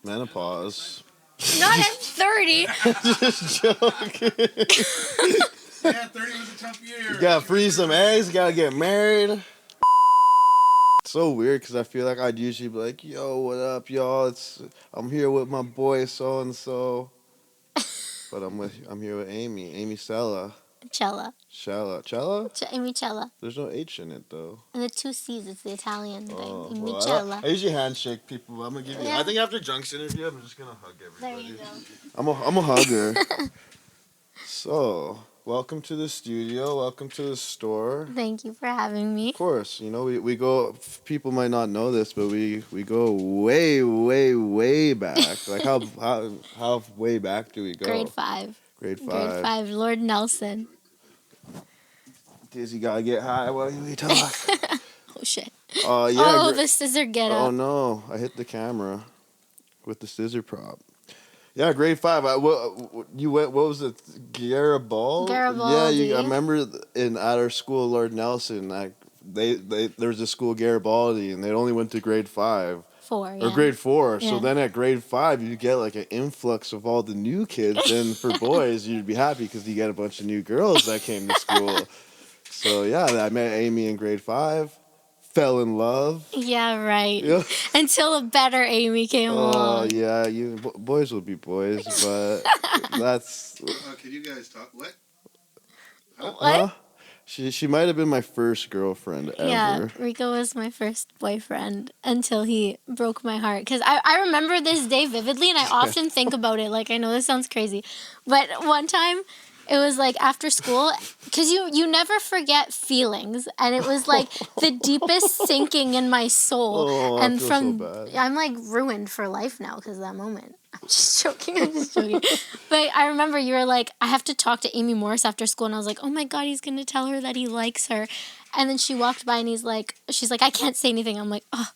Menopause. Not at 30. Just joking. Yeah, 30 was a tough year. You gotta freeze some eggs, you gotta get married. It's so weird because I feel like I'd usually be like, yo, what up, y'all? I'm here with my boy so and so. But I'm here with AMICELLA. Cella. Cella? AMICELLA. There's no H in it though. And the 2 C's, it's the Italian thing. Well, AMICELLA. I usually handshake people. I'm gonna give you. Yeah. I think after Junk's interview, I'm just gonna hug everybody. There you go. I'm a hugger. So, welcome to the studio. Welcome to the store. Thank you for having me. Of course, you know we go. People might not know this, but we go way back. Like how way back do we go? Grade 5. Grade 5. Grade 5. Lord Nelson. Dizzy gotta get high while we talk. Oh shit. Yeah. Oh, the scissor get up. Oh no! I hit the camera with the scissor prop. Yeah, grade 5. What was it? Garibaldi. Garibaldi. Yeah, I remember at our school, Lord Nelson. There was a school Garibaldi, and they only went to grade 5. 4. Yeah. Or grade 4. Yeah. So then at grade 5, you get like an influx of all the new kids, and for boys, you'd be happy because you get a bunch of new girls that came to school. So yeah, I met Amy in grade 5. Fell in love. Yeah, right. Yeah. Until a better Amy came along. Oh yeah, boys will be boys, but that's. Can you guys talk? What? What? Huh? She might have been my first girlfriend ever. Yeah, Rico was my first boyfriend until he broke my heart. Because I remember this day vividly, and I often think about it. Like, I know this sounds crazy, but one time it was like after school, because you never forget feelings, and it was like the deepest sinking in my soul. Oh, and I feel from so bad. I'm like ruined for life now because of that moment. I'm just joking. But I remember you were like, I have to talk to Amy Morris after school, and I was like, oh my god, he's gonna tell her that he likes her. And then she walked by, and she's like, I can't say anything. I'm like, oh.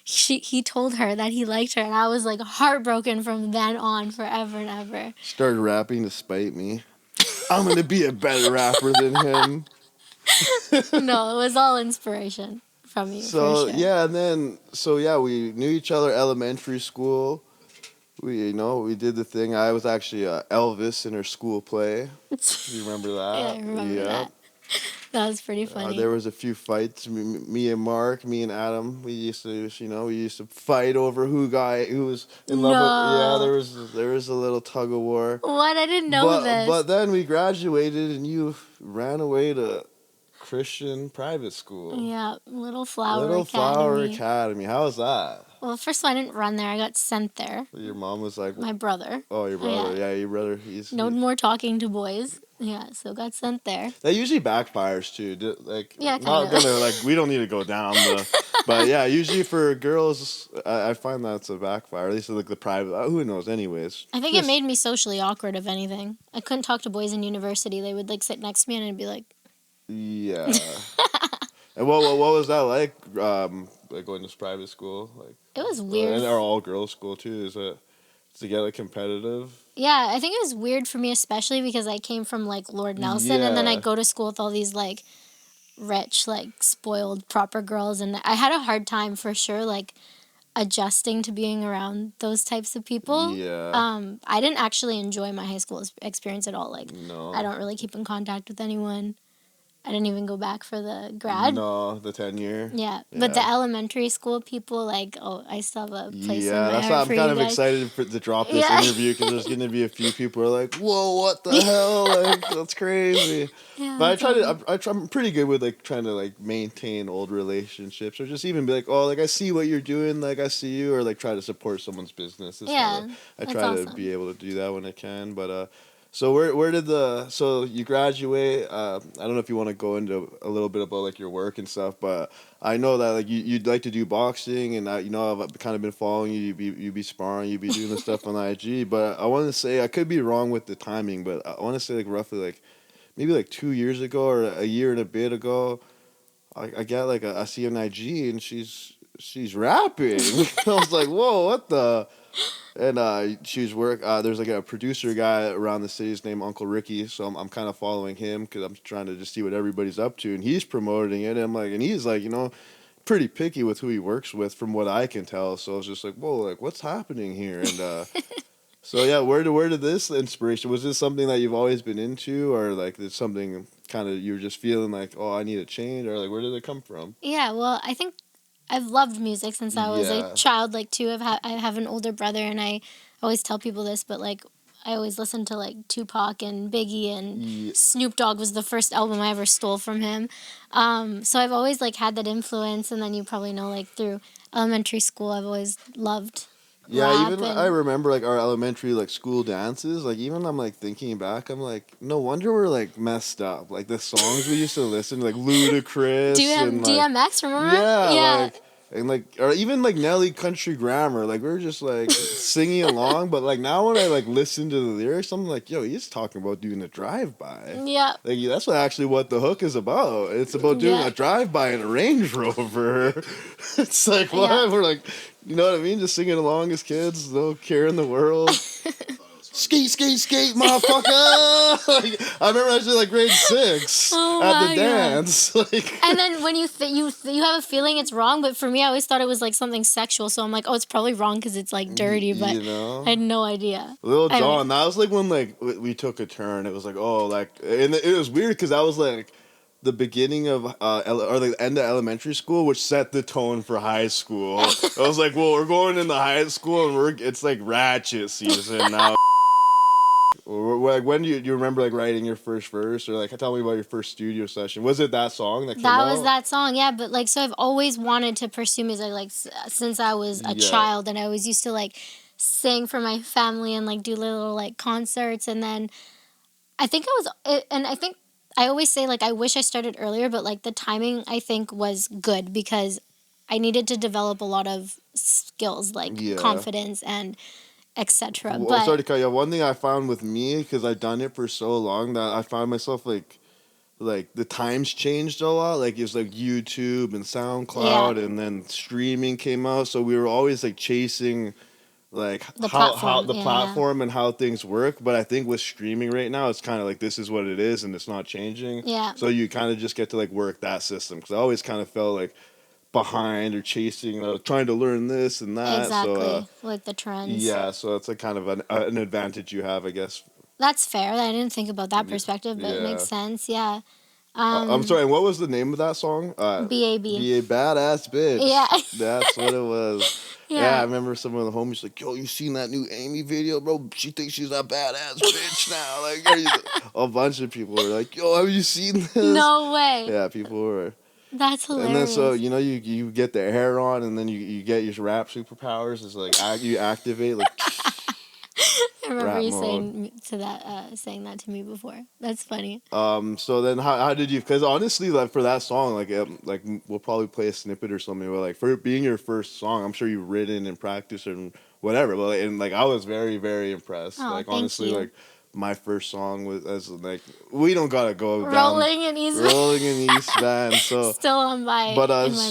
He told her that he liked her, and I was like heartbroken from then on, forever and ever. Started rapping to spite me. I'm gonna be a better rapper than him. No, it was all inspiration from you. So for sure. yeah, and then we knew each other elementary school. We did the thing. I was actually Elvis in her school play. Do you remember that? Yeah, I remember that. That was pretty funny. There was a few fights. Me and Mark, me and Adam. We used to fight over who was in love. No. Yeah, there was a little tug of war. What? I didn't know this. But then we graduated, and you ran away to Christian private school. Yeah, Little Flower Academy. How was that? Well, first of all, I didn't run there. I got sent there. Your mom was like, My brother. "Oh, your brother. Yeah. Yeah, your brother. No more talking to boys. Yeah, so got sent there. That usually backfires too. Yeah, not kinda. gonna we don't need to go down but yeah, usually for girls, I find that's a backfire. At least like the private. Who knows? Anyways, I think it made me socially awkward. If anything, I couldn't talk to boys in university. They would like sit next to me, and I'd be like, yeah. And what was that like? Like going to private school, like it was weird. And our all girls school too. Is it to get like competitive? Yeah, I think it was weird for me, especially because I came from like Lord Nelson, and then I go to school with all these like rich, like spoiled, proper girls, and I had a hard time for sure, like adjusting to being around those types of people. Yeah. I didn't actually enjoy my high school experience at all. Like, no. I don't really keep in contact with anyone. I didn't even go back for the grad. No, the 10-year. Yeah, but the elementary school people, like, I still have a place in my heart that's why I'm for kind you of guys. excited to drop this interview because there's going to be a few people who are like, whoa, what the hell? Like, that's crazy. Yeah, But I'm pretty good with like trying to like maintain old relationships or just even be like, oh, like I see what you're doing, like I see you, or like try to support someone's business. I try to be able to do that when I can, but so where did so you graduate? I don't know if you want to go into a little bit about like your work and stuff, but I know that like you'd like to do boxing, and I've kind of been following you. You'd be sparring, you'd be doing the stuff on IG. But I want to say, I could be wrong with the timing, but I want to say like roughly like maybe like 2 years ago or a year and a bit ago, I got like I see an IG and she's rapping. I was like, whoa, what the. And she's there's like a producer guy around the city, his name Uncle Ricky, so I'm kind of following him because I'm trying to just see what everybody's up to, and he's promoting it, and I'm like, and he's like, pretty picky with who he works with, from what I can tell. So it's just like, whoa, like what's happening here? And so yeah, where did this inspiration? Was this something that you've always been into, or like it's something kind of you were just feeling like, oh, I need a change, or like where did it come from? Yeah, well, I think I've loved music since I was a child. Like too, I have an older brother, and I always tell people this, but like I always listened to like Tupac and Biggie, and Snoop Dogg was the first album I ever stole from him. So I've always like had that influence, and then you probably know like through elementary school, I've always loved. Yeah, even I remember like our elementary like school dances. Like even I'm like thinking back, I'm like, no wonder we're like messed up. Like the songs we used to listen to, like Ludacris. Do you have and, DMX? Like, remember? Yeah. Like or even like Nelly Country Grammar. Like we were just like singing along. But like now when I like listen to the lyrics, I'm like, yo, he's talking about doing a drive-by. Yeah. Like that's what the hook is about. It's about doing a drive-by in a Range Rover. It's like what? We're like, you know what I mean? Just singing along as kids, no care in the world. Skate, skate, skate, motherfucker! Like, I remember I was in like grade 6 at the dance. Like, and then when you have a feeling it's wrong, but for me, I always thought it was like something sexual. So I'm like, oh, it's probably wrong because it's like dirty, but you know? I had no idea. Lil Jon, that was like when like we took a turn. It was like, oh, like, and it was weird because that was like the beginning of or the end of elementary school, which set the tone for high school. I was like, well, we're going into high school and it's like ratchet season now. Like when do you remember like writing your first verse, or like tell me about your first studio session? Was it that song that came out? That was that song, yeah. But like, so I've always wanted to pursue music like since I was a child, and I always used to like sing for my family and like do little like concerts, and then I think I always say like I wish I started earlier, but like the timing I think was good because I needed to develop a lot of skills like confidence and etc. Well, but sorry to cut you off. One thing I found with me, because I've done it for so long, that I found myself like the times changed a lot. Like it was like YouTube and SoundCloud, and then streaming came out. So we were always like chasing like the platform and how things work. But I think with streaming right now, it's kind of like this is what it is and it's not changing. Yeah. So you kind of just get to like work that system, because I always kind of felt like behind or chasing, trying to learn this and that. Exactly, so, like the trends. Yeah, so it's like kind of an advantage you have, I guess. That's fair. I didn't think about that perspective, but it makes sense. Yeah. I'm sorry. What was the name of that song? B.A.B. Be a badass bitch. Yeah. That's what it was. Yeah, I remember some of the homies like, yo, you seen that new Amy video, bro? She thinks she's a badass bitch now. Like, a bunch of people were like, yo, have you seen this? No way. Yeah, people were. That's hilarious. And then so you get the hair on, and then you get your rap superpowers. It's like you activate like. I remember you saying that to me before. That's funny. So then how did you? Because honestly, like for that song, like we'll probably play a snippet or something. But like for it being your first song, I'm sure you've written and practiced and whatever. But like I was very, very impressed. Oh, like thank honestly, you. like. My first song was as like we don't gotta go down Rolling in East Van. So still on in my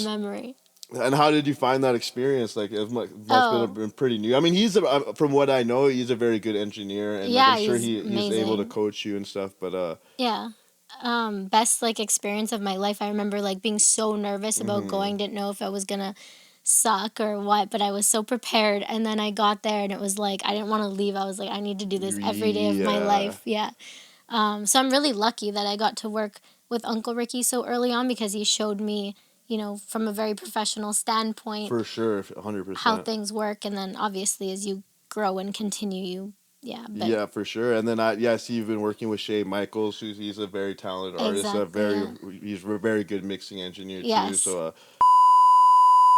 memory. And how did you find that experience? Like it must have been pretty new. I mean, from what I know, he's a very good engineer, and I'm sure he's able to coach you and stuff. But best like experience of my life. I remember like being so nervous about going, didn't know if I was gonna suck or what, but I was so prepared, and then I got there and it was like I didn't want to leave. I was like, I need to do this every day of my life. So I'm really lucky that I got to work with Uncle Ricky so early on, because he showed me, from a very professional standpoint, for sure, 100%, how things work. And then obviously as you grow and continue, for sure. And then I see you've been working with Shay Michaels, he's a very talented artist, he's a very good mixing engineer too. So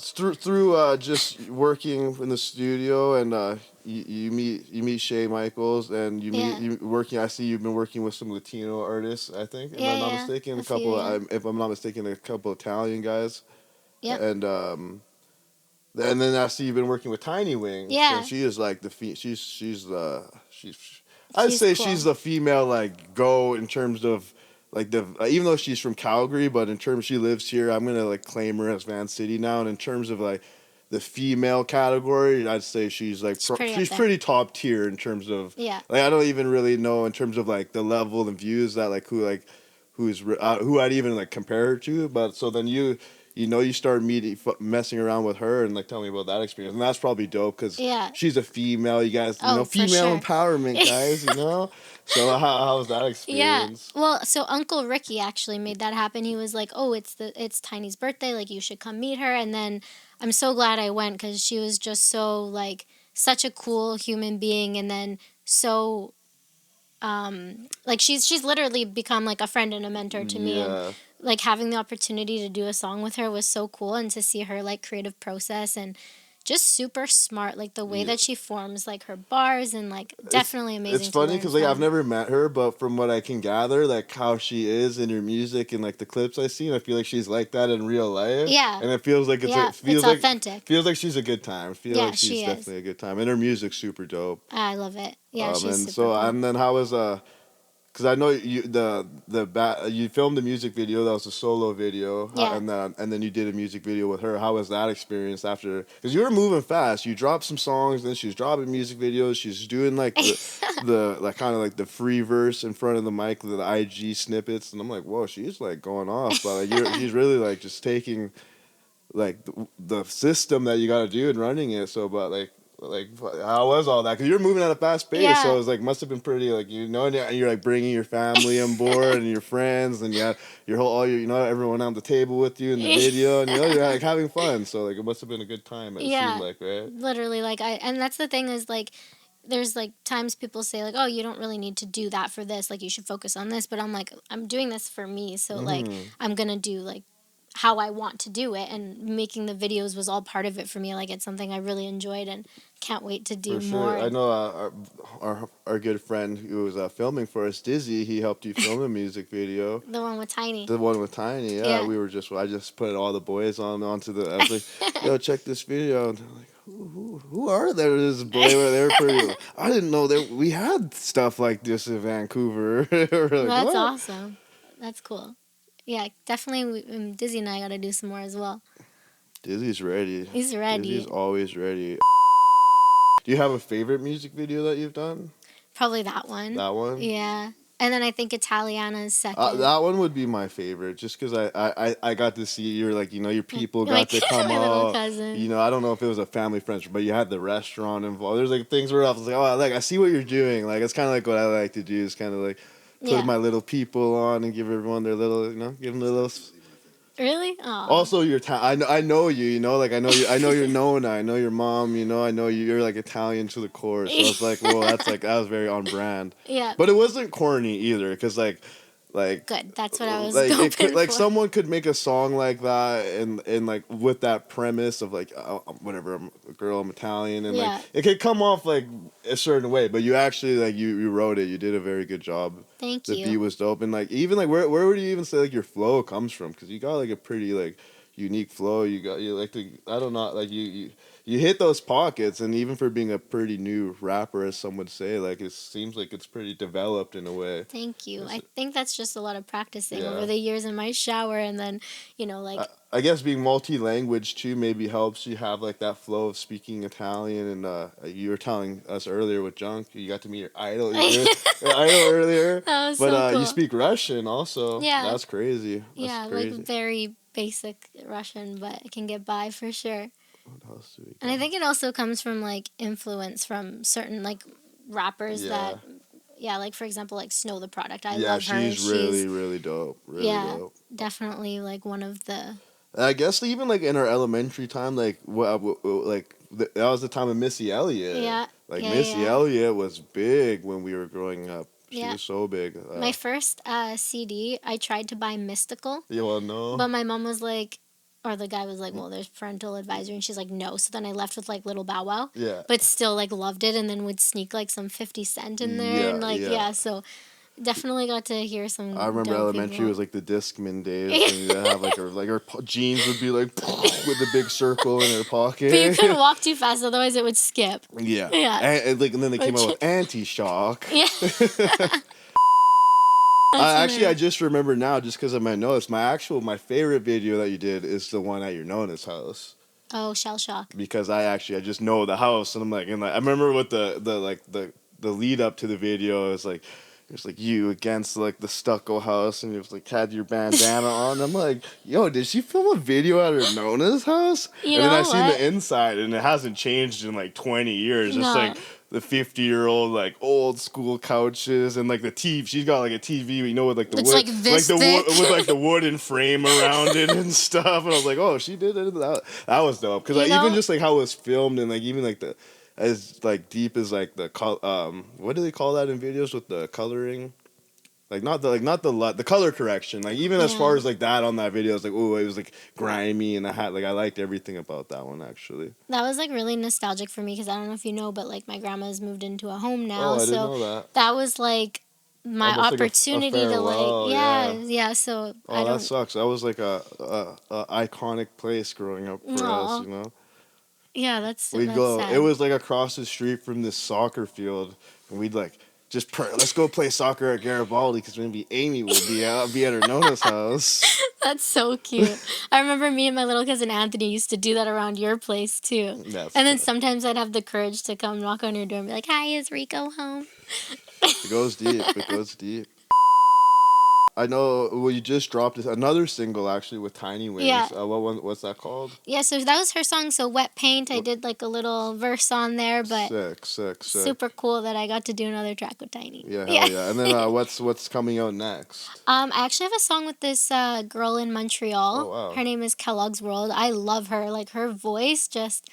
through just working in the studio, and you meet Shay Michaels, and I see you've been working with some Latino artists, I think. Am I not mistaken? If I'm not mistaken, a couple Italian guys. Yeah. And then I see you've been working with Tiny Wing. Yeah. So she is like I'd say cool. She's the female like go in terms of like even though she's from Calgary, but in terms she lives here, I'm gonna like claim her as Van City now. And in terms of like the female category, I'd say she's like she's pretty top tier in terms of like I don't even really know in terms of like the level and views that like who I'd even like compare her to. But so then you you start messing around with her and like tell me about that experience, and that's probably dope because she's a female. You guys, female empowerment, guys. So how was that experience? Yeah. Well, so Uncle Ricky actually made that happen. He was like, "Oh, it's Tiny's birthday. Like, you should come meet her." And then I'm so glad I went because she was just so like such a cool human being, and then so like she's literally become like a friend and a mentor to me, and like having the opportunity to do a song with her was so cool, and to see her like creative process and just super smart, like the way that she forms like her bars, and like definitely amazing. It's funny because like I've never met her, but from what I can gather, like how she is in her music and like the clips I've seen, I feel like she's like that in real life. Yeah, and it feels like it's authentic. Feels like she's a good time. Like she's definitely a good time, and her music's super dope. I love it. Yeah, she's and super so cool. And then how was because I know you filmed a music video that was a solo video, and then you did a music video with her. How was that experience after? Because you were moving fast. You dropped some songs, then she was dropping music videos. She's doing like the like kind of like the free verse in front of the mic, the IG snippets, and I'm like, whoa, she's like going off. But like she's really like just taking like the system that you got to do and running it. So, but like how was all that? Because you're moving at a fast pace, so it was like must have been pretty like and you're like bringing your family on board and your friends, and everyone on the table with you in the video, and you're like having fun. So like it must have been a good time. It seemed like, right? Literally, like and that's the thing is like there's like times people say like, oh, you don't really need to do that for this, like you should focus on this, but I'm like, I'm doing this for me, so like I'm gonna do like how I want to do it, and making the videos was all part of it for me. Like it's something I really enjoyed and can't wait to do more. I know our good friend who was filming for us, Dizzy, he helped you film a music video. The one with Tiny. Yeah. I just put all the boys onto the. I was like, yo, check this video. And they're like, who are there? This boy, they were pretty. I didn't know that we had stuff like this in Vancouver. Like, that's awesome. That's cool. Yeah, definitely. Dizzy and I got to do some more as well. Dizzy's ready. He's ready. Dizzy's always ready. Do you have a favorite music video that you've done? Probably that one. That one? Yeah. And then I think Italiana's second. That one would be my favorite, just because I got to see your your people got like, to come my out. Little cousin. I don't know if it was a family friendship, but you had the restaurant involved. There's like things where I was like, oh, like I see what you're doing. Like it's kind of like what I like to do. Is kind of like put my little people on and give everyone their little, give them their little. Really? Aww. Also, I know you. Like I know you. I know your Nonna. I know your mom. I know you. You're like Italian to the core. So it's like, well, that was very on brand. Yeah. But it wasn't corny either, because like. Good. That's what I was like for. Someone could make a song like that and like with that premise of like whatever, I'm a girl, I'm Italian, and like it could come off like a certain way, but you actually like you wrote it. You did a very good job. Thank you. The beat was dope, and like even like where would you even say like your flow comes from? Because you got like a pretty like unique flow. You like I don't know, like you hit those pockets, and even for being a pretty new rapper, as some would say, like it seems like it's pretty developed in a way. Thank you. I think that's just a lot of practicing over the years in my shower, and then like. I guess being multi-language too maybe helps you have like that flow of speaking Italian, and you were telling us earlier with Junk, you got to meet your idol, your idol earlier. That was but so cool. You speak Russian also. Yeah, that's crazy. That's crazy. Like very basic Russian, but it can get by for sure. What else do we got? And I think it also comes from like influence from certain like rappers that like for example like Snow the Product. I love her. She's really dope. Really dope. Definitely like one of the. I guess even like in our elementary time, like that was the time of Missy Elliott. Yeah. Like Missy Elliott was big when we were growing up. She was so big. My first CD, I tried to buy Mystical. Yeah, well, no. But my mom was like, or the guy was like, well, there's parental advisory, and she's like, no. So then I left with like Little Bow Wow. Yeah. But still like loved it, and then would sneak like some 50 Cent in there, and like so. Definitely got to hear some. I remember elementary was like the Discman days, and you'd have like her jeans would be like with a big circle in her pocket. But you couldn't walk too fast, otherwise it would skip. Yeah. Yeah. And then they came out with Anti-Shock. Yeah. I just remember now, just because of my notes, my favorite video that you did is the one at your Nonna's house. Oh, Shell Shock. Because I just know the house, and I'm like, I remember with the lead up to the video, it's like, It's like you against like the stucco house, and you just like had your bandana on. I'm like, yo, did she film a video at her Nonna's house? You And then know I seen what? the inside, and it hasn't changed in like 20 years. It's No. like the 50-year-old like old school couches, and like the TV. She's got like a TV, you know, with like the It's wood, like this the thick. with like the wooden frame around it and stuff. And I was like, oh, she did it. That was dope. Because You know? even just like how it was filmed, and like even like the as like deep as like the what do they call that in videos with the coloring? Not the color correction. Like even as far as like that on that video, it's like, oh, it was like grimy, and I liked everything about that one actually. That was like really nostalgic for me because I don't know if you know, but like my grandma's moved into a home now, Oh, I didn't so know that. that was like my Almost opportunity like a to like farewell, yeah. So I don't. That sucks. That was like a iconic place growing up for us, you know. Yeah, that's We'd that's go. sad. It was like across the street from this soccer field, and we'd like let's go play soccer at Garibaldi because maybe Amy would be at her Nonna's house. That's so cute. I remember me and my little cousin Anthony used to do that around your place too. That's And then sometimes I'd have the courage to come knock on your door and be like, "Hi, is Rico home?" It goes deep. It goes deep. I know. Well, you just dropped another single actually with Tiny Wings. Yeah. What's that called? Yeah, so that was her song. So Wet Paint, I did like a little verse on there, but Sick. super cool that I got to do another track with Tiny. Yeah, hell yeah. And then what's coming out next? I actually have a song with this girl in Montreal. Oh, wow. Her name is Kellogg's World. I love her. Like her voice just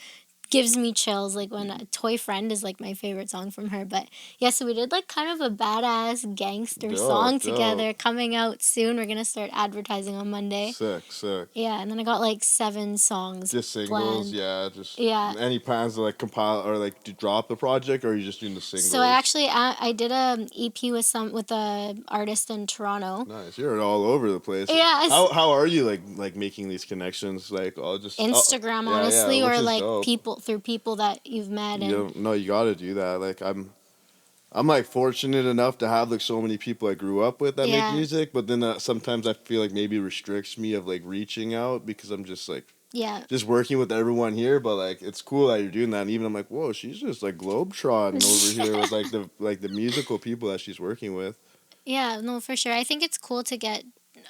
gives me chills. Like when Toy Friend is like my favorite song from her. But yeah, so we did like kind of a badass gangster song together coming out soon. We're gonna start advertising on Monday. Sick. Yeah, and then I got like 7 songs. Just singles, planned. yeah. Any plans to like compile or like to drop the project, or are you just doing the singles? So I did a EP with a artist in Toronto. Nice, you're all over the place. Yeah. How are you like making these connections? Like I'll just Instagram, honestly, or like dope. through people that you've met. And No, you got to do that. Like I'm like fortunate enough to have like so many people I grew up with that make music, but then sometimes I feel like maybe restricts me of like reaching out because I'm just like just working with everyone here. But like it's cool that you're doing that, and even I'm like, whoa, she's just like globetrotting over here with like the musical people that she's working with. Yeah, no, for sure. I think it's cool to get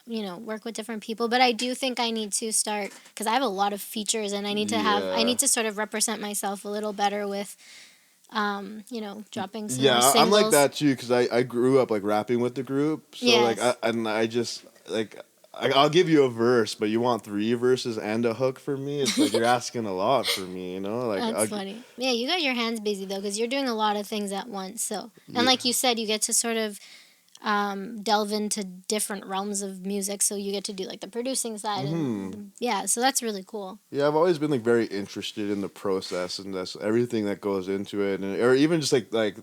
work with different people, but I do think I need to start because I have a lot of features, and I need to sort of represent myself a little better with dropping some more singles. I'm like that too because I grew up like rapping with the group, so like I just like I'll give you a verse, but you want 3 verses and a hook for me. It's like you're asking a lot for me, you know. Like that's funny. Yeah, you got your hands busy though because you're doing a lot of things at once. So and like you said, you get to sort of delve into different realms of music, so you get to do like the producing side and so that's really cool. Yeah, I've always been like very interested in the process and that's everything that goes into it, and or even just like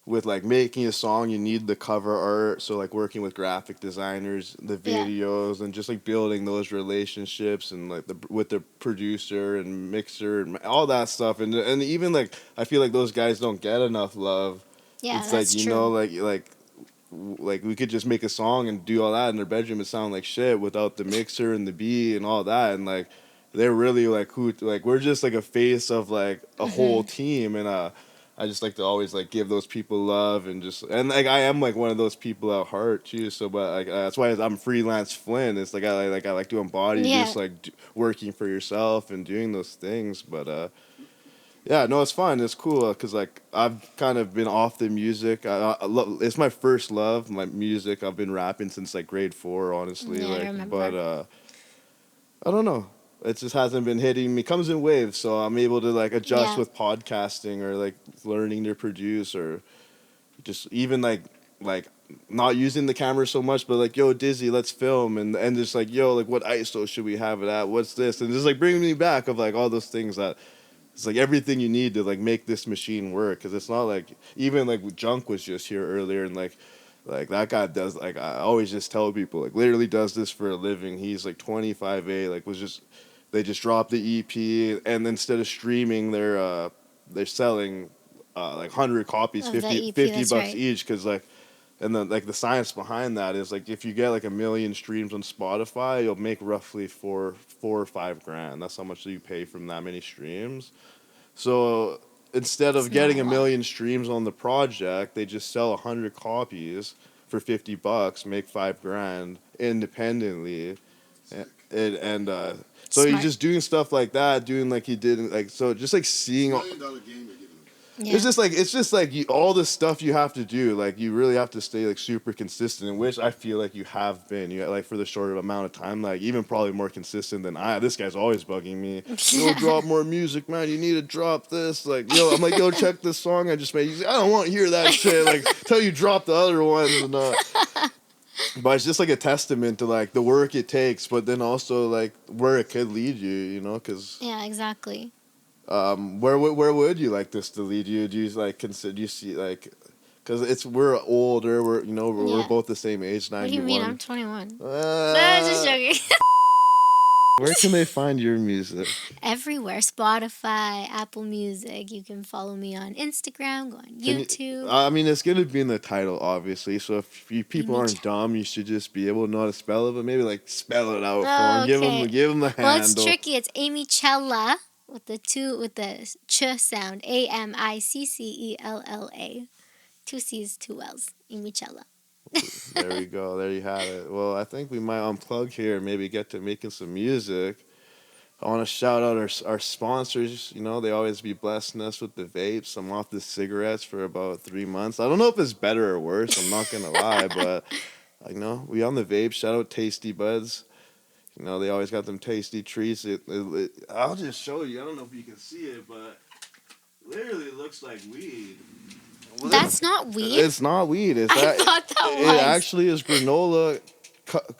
with like making a song, you need the cover art, so like working with graphic designers, the videos, and just like building those relationships and like with the producer and mixer and all that stuff, and even like I feel like those guys don't get enough love. Yeah, it's that's like true. Like we could just make a song and do all that in their bedroom and sound like shit without the mixer and the beat and all that, and like they're really like we're just like a face of like a whole team, and I just like to always like give those people love and like I am like one of those people at heart too, so but like that's why I'm freelance Flint. It's like I like to embody just like working for yourself and doing those things, but yeah, no, it's fun. It's cool because like I've kind of been off the music. It's my first love, my music. I've been rapping since like grade 4, honestly. I remember. But I don't know. It just hasn't been hitting me. It comes in waves, so I'm able to like adjust with podcasting or like learning to produce or just even like not using the camera so much, but like, yo, Dizzy, let's film, and just like, yo, like what ISO should we have it at? What's this? And just like bringing me back of like all those things that. It's like everything you need to like make this machine work, because it's not like even like Junk was just here earlier, and like that guy does, like I always just tell people, like literally does this for a living. He's like 25A, like they just dropped the EP, and instead of streaming they're selling like 100 copies, 50 bucks each, because like, and then like the science behind that is like if you get like 1 million streams on Spotify, you'll make roughly $4 or $5 grand. That's how much you pay from that many streams. So instead of It's getting not a a lot. million streams on the project, they just sell 100 copies for $50, make $5,000 independently, and so he's Smart. just doing stuff like that, doing like he did, like so, just like seeing. $1 million game you're giving them. Yeah. It's just like all this stuff you have to do. Like you really have to stay like super consistent, in which I feel like you have been. You like for the short amount of time, like even probably more consistent than I. This guy's always bugging me. Yo, drop more music, man. You need to drop this. Like yo, I'm like yo, check this song I just made. He's like, I don't want to hear that shit. Like tell you drop the other ones and. But it's just like a testament to like the work it takes, but then also like where it could lead you. You know, because. Yeah, exactly. Where would you like this to lead you? Do you like consider? Do you see like, because we're older. We're Yeah. both the same age. 91. What do you mean? I'm 21. No, Uh, just joking. where can they find your music? Everywhere. Spotify, Apple Music. You can follow me on Instagram, go on YouTube. I mean, it's gonna be in the title, obviously. So if you people aren't AMICELLA. dumb, you should just be able to know how to spell it. But maybe like spell it out for Oh, them. okay. Give them the handle. Well, it's tricky. It's AMICELLA with the ch sound. AMICCELLA. 2 C's, 2 L's. AMICELLA. There we go. There you have it. Well, I think we might unplug here and maybe get to making some music. I want to shout out our sponsors. You know, they always be blessing us with the vapes. I'm off the cigarettes for about 3 months. I don't know if it's better or worse. I'm not going to lie, but, you know, we on the vape. Shout out Tasty Buds. You know, they always got them tasty treats. I'll just show you. I don't know if you can see it, but literally it looks like weed. That's not weed? It's not weed. I thought that was. It actually is granola,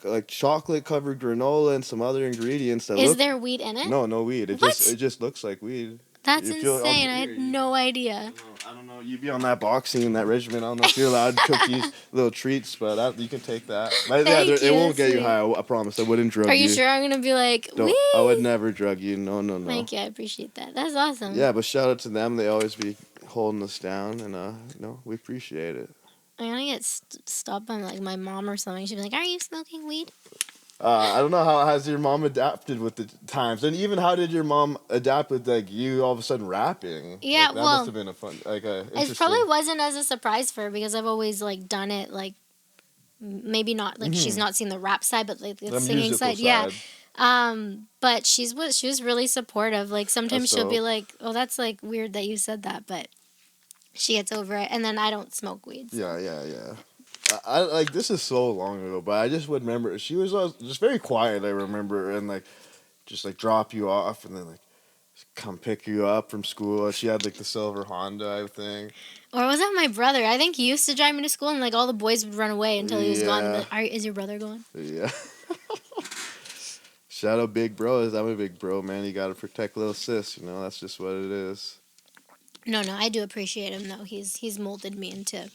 like chocolate covered granola and some other ingredients. Is there weed in it? No weed. It What? just looks like weed. That's You feel it on insane. I here, had you- no idea. I don't know. You be on that boxing and that regimen. I don't know if you're allowed cookies, little treats, but you can take that. But Thank it you, won't get you sweet. high. I promise. I wouldn't drug Are you. you sure I'm going to be like, Don't, weed? I would never drug you. No. Thank you. I appreciate that. That's awesome. Yeah, but shout out to them. They always be holding us down, and we appreciate it. I'm going to get stopped by like my mom or something. She'd be like, are you smoking weed? I don't know how has your mom adapted with the times, and even how did your mom adapt with like you all of a sudden rapping? Yeah, Like, that well, must have been a fun, like It interesting. probably wasn't as a surprise for her because I've always like done it like maybe not like she's not seen the rap side but like the singing musical side. Yeah. But she was really supportive. Like sometimes That's she'll be dope. like, "Oh, that's like weird that you said that," but she gets over it. And then I don't smoke weed. So. Yeah. I like this is so long ago, but I just would remember she was just very quiet. I remember and like just like drop you off and then like come pick you up from school. She had like the silver Honda, I think. Or was that my brother? I think he used to drive me to school and like all the boys would run away until he was gone. Yeah. But, is your brother gone? Yeah. Shout out big bro. I'm a big bro, man. You gotta protect little sis. You know that's just what it is. No, I do appreciate him though. He's molded me into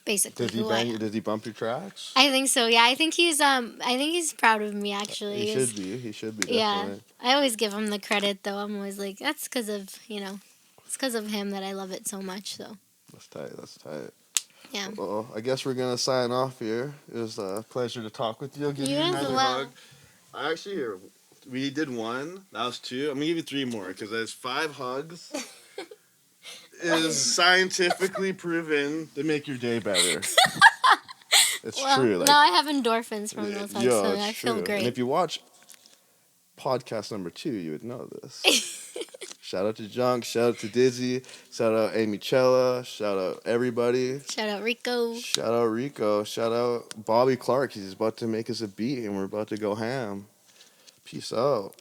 basically who I am. Did he bump your tracks? I think so. Yeah, I think he's proud of me actually. He should be. He should be. Yeah, Definitely. I always give him the credit though. I'm always like, that's because of it's because of him that I love it so much. So That's tight. yeah. Well, I guess we're gonna sign off here. It was a pleasure to talk with you. I'll give You you as another well. hug. Actually, we did one. That was 2. I'm gonna give you 3 more because there's 5 hugs. Is scientifically proven to make your day better. It's Well, true. Like, now I have endorphins from those hugs, so it's I feel true. great. And if you watch podcast number 2, you would know this. Shout out to Junk. Shout out to Dizzy. Shout out AMICELLA. Shout out everybody. Shout out Rico. Shout out Rico. Shout out Bobby Clark. He's about to make us a beat and we're about to go ham. Peace out.